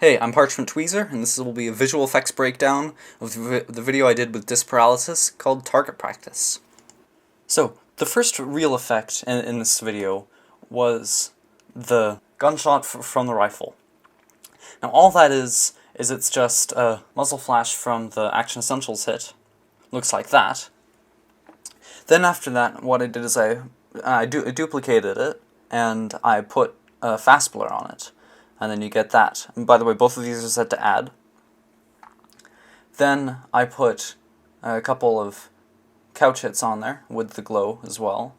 Hey, I'm Parchment Tweezer, and this will be a visual effects breakdown of the video I did with Dysparalysis called Target Practice. So, the first real effect in this video was the gunshot from the rifle. Now all that is it's just a muzzle flash from the Action Essentials hit. Looks like that. Then after that, what I did is I duplicated it, and I put a fast blur on it. And then you get that. And by the way, both of these are set to add. Then I put a couple of couch hits on there with the glow as well.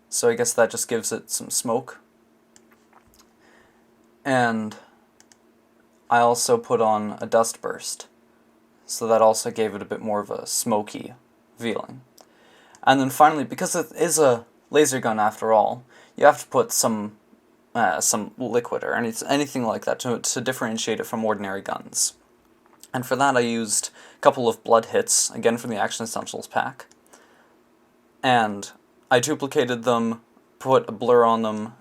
So I guess that just gives it some smoke. And I also put on a dust burst. So that also gave it a bit more of a smoky feeling. And then finally, because it is a laser gun after all, you have to put some liquid or anything like that to differentiate it from ordinary guns. And for that I used a couple of blood hits, again from the Action Essentials pack. And I duplicated them, put a blur on them,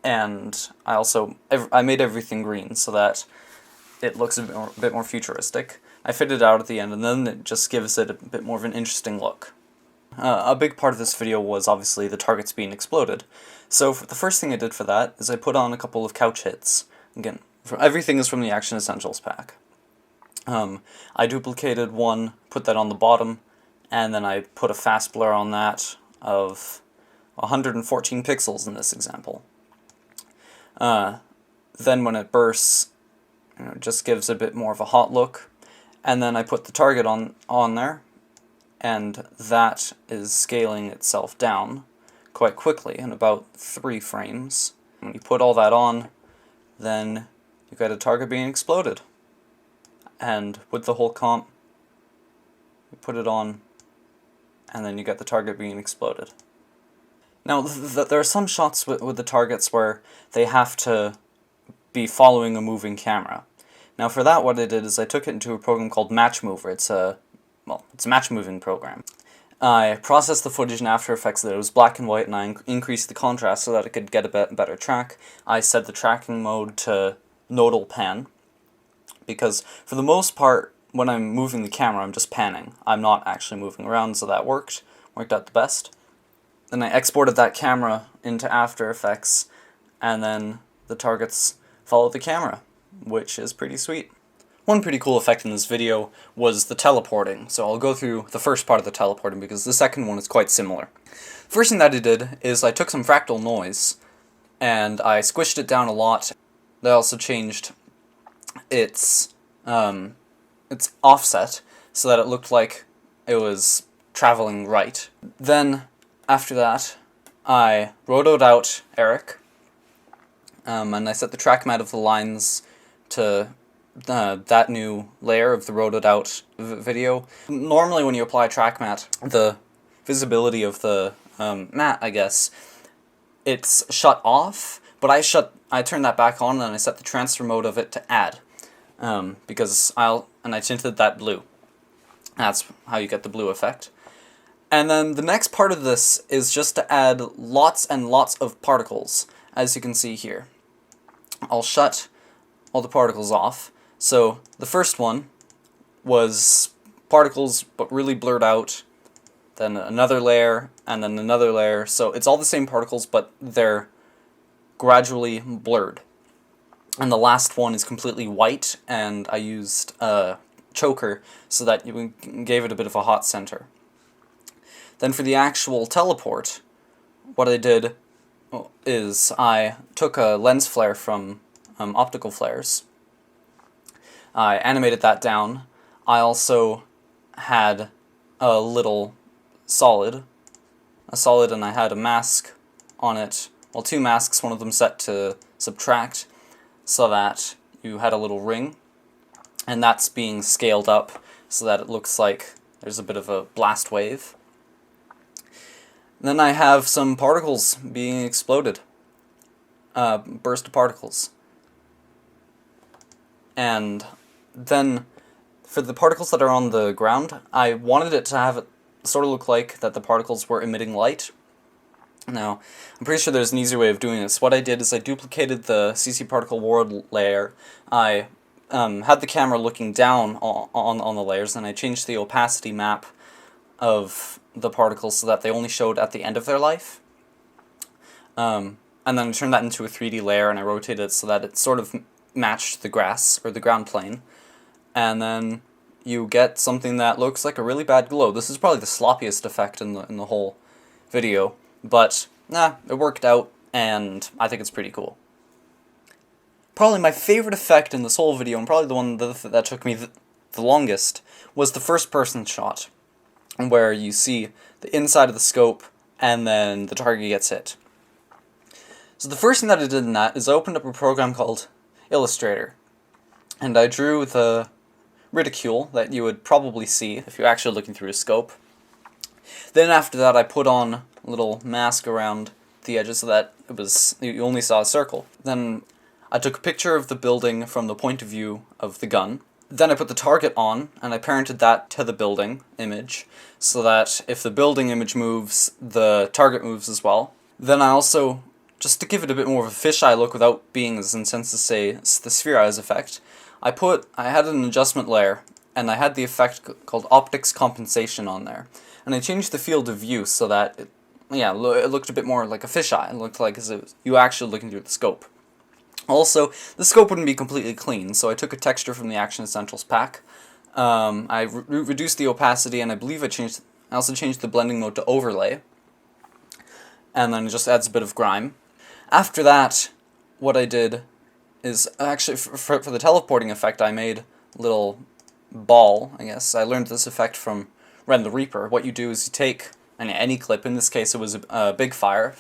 and I made everything green so that it looks a bit more futuristic. I fitted it out at the end, and then it just gives it a bit more of an interesting look. A big part of this video was obviously the targets being exploded. So the first thing I did for that is I put on a couple of couch hits. Again, everything is from the Action Essentials pack. I duplicated one, put that on the bottom, and then I put a fast blur on that of 114 pixels in this example. Then when it bursts, it just gives a bit more of a hot look. And then I put the target on there, and that is scaling itself down quite quickly in about 3 frames. When you put all that on, then you get a target being exploded. And with the whole comp, you put it on, and then you get the target being exploded. Now, there are some shots with the targets where they have to be following a moving camera. Now for that, what I did is I took it into a program called Match Mover. It's a match moving program. I processed the footage in After Effects so that it was black and white, and I increased the contrast so that it could get a better track. I set the tracking mode to nodal pan, because for the most part, when I'm moving the camera, I'm just panning. I'm not actually moving around, so that worked out the best. Then I exported that camera into After Effects, and then the targets follow the camera, which is pretty sweet. One pretty cool effect in this video was the teleporting, so I'll go through the first part of the teleporting because the second one is quite similar. First thing that I did is I took some fractal noise and I squished it down a lot. I also changed its offset so that it looked like it was traveling right. Then after that I rotoed out Eric, and I set the track matte of the lines to that new layer of the rotoed out video. Normally when you apply track matte, the visibility of the matte, I guess, it's shut off, but I turned that back on and I set the transfer mode of it to add, because I tinted that blue. That's how you get the blue effect. And then the next part of this is just to add lots and lots of particles, as you can see here. I'll shut all the particles off. So the first one was particles but really blurred out, then another layer, and then another layer. So it's all the same particles but they're gradually blurred. And the last one is completely white, and I used a choker so that you gave it a bit of a hot center. Then for the actual teleport, what I did is I took a lens flare from optical flares. I animated that down. I also had a little solid, and I had a mask on it. Well, 2 masks, one of them set to subtract, so that you had a little ring, and that's being scaled up so that it looks like there's a bit of a blast wave. Then I have some particles being exploded, burst of particles. And then for the particles that are on the ground, I wanted it to have it sort of look like that the particles were emitting light. Now, I'm pretty sure there's an easier way of doing this. What I did is I duplicated the CC particle world layer. I had the camera looking down on the layers, and I changed the opacity map of the particles so that they only showed at the end of their life. And then I turned that into a 3D layer, and I rotated it so that it sort of matched the grass, or the ground plane. And then you get something that looks like a really bad glow. This is probably the sloppiest effect in the whole video, but it worked out, and I think it's pretty cool. Probably my favorite effect in this whole video, and probably the one that took me the longest, was the first-person shot, where you see the inside of the scope, and then the target gets hit. So the first thing that I did in that is I opened up a program called Illustrator, and I drew the reticule that you would probably see if you're actually looking through a scope. Then after that I put on a little mask around the edges so that you only saw a circle. Then I took a picture of the building from the point of view of the gun. Then I put the target on, and I parented that to the building image, so that if the building image moves, the target moves as well. Then I also, just to give it a bit more of a fisheye look without being as intense as, say, the Sphere Eyes effect, I had an adjustment layer, and I had the effect called optics compensation on there. And I changed the field of view so that it looked a bit more like a fisheye. It looked like as if you were actually looking through the scope. Also, the scope wouldn't be completely clean, so I took a texture from the Action Essentials pack. I reduced the opacity, and I believe I also changed the blending mode to overlay. And then it just adds a bit of grime. After that, what I did is, actually, for the teleporting effect, I made a little ball, I guess. I learned this effect from Ren the Reaper. What you do is you take any clip, in this case it was a big fire,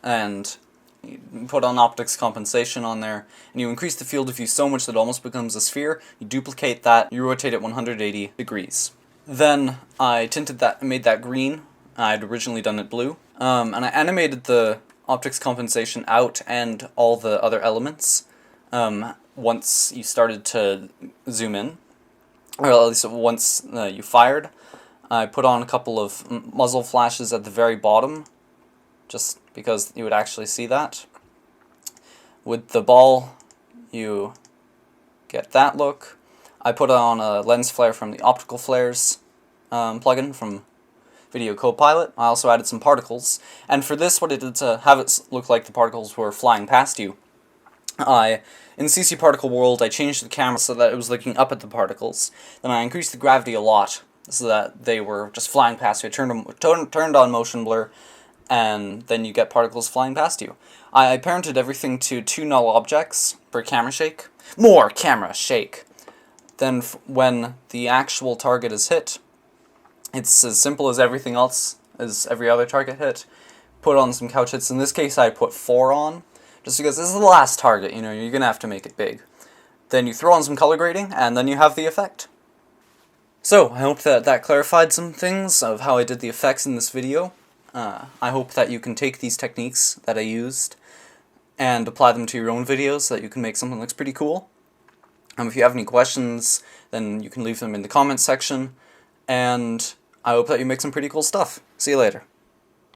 and you put on optics compensation on there, and you increase the field of view so much that it almost becomes a sphere. You duplicate that, you rotate it 180 degrees. Then I tinted that and made that green. I'd originally done it blue. And I animated the optics compensation out and all the other elements once you started to zoom in, or at least once you fired. I put on a couple of muzzle flashes at the very bottom, just because you would actually see that. With the ball, you get that look. I put on a lens flare from the Optical Flares plugin from Video Copilot. I also added some particles, and for this, what I did to have it look like the particles were flying past you, in CC Particle World, I changed the camera so that it was looking up at the particles. Then I increased the gravity a lot, so that they were just flying past you. I turned on motion blur, and then you get particles flying past you. I parented everything to 2 null objects per camera shake. More camera shake! Then when the actual target is hit, it's as simple as everything else, as every other target hit. Put on some couch hits. In this case I put 4 on, just because this is the last target, you're going to have to make it big. Then you throw on some color grading, and then you have the effect. So, I hope that clarified some things of how I did the effects in this video. I hope that you can take these techniques that I used and apply them to your own videos so that you can make something that looks pretty cool. If you have any questions, then you can leave them in the comments section, and I hope that you make some pretty cool stuff. See you later.